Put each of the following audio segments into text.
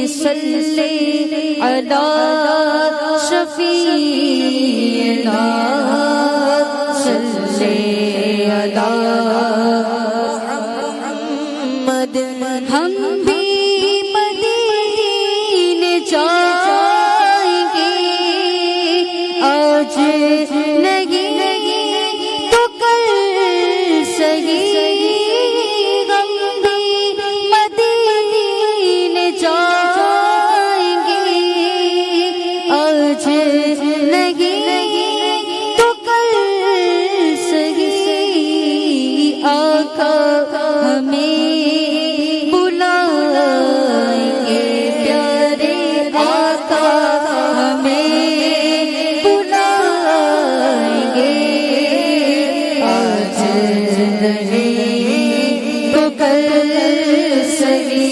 सल्ले अला शफीना सल्ले अला मुहम्मद। हम भी मदीने जाएंगे आज नहीं तो कल सही। हम भी मदीने जाएंगे आज नहीं तो कल सही। आका हमें बुलाएंगे प्यारे आका हमें बुलाएंगे आज नहीं तो कल सही।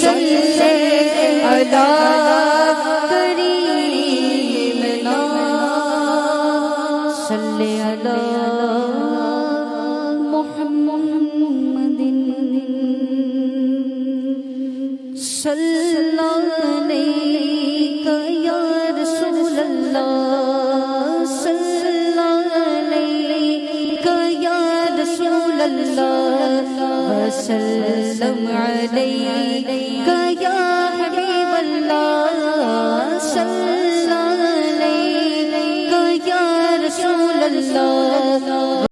सल्ले अला करीमना सल्ले अला मुहम्मदिन सल्लल्लाहु अलैका या रसूल अल्लाह सल्लल्लाहु अलैका या रसूल अल्लाह वसल्लम अलैका या हबीब अल्लाह सल्लल्लाहु अलैका या रसूल अल्लाह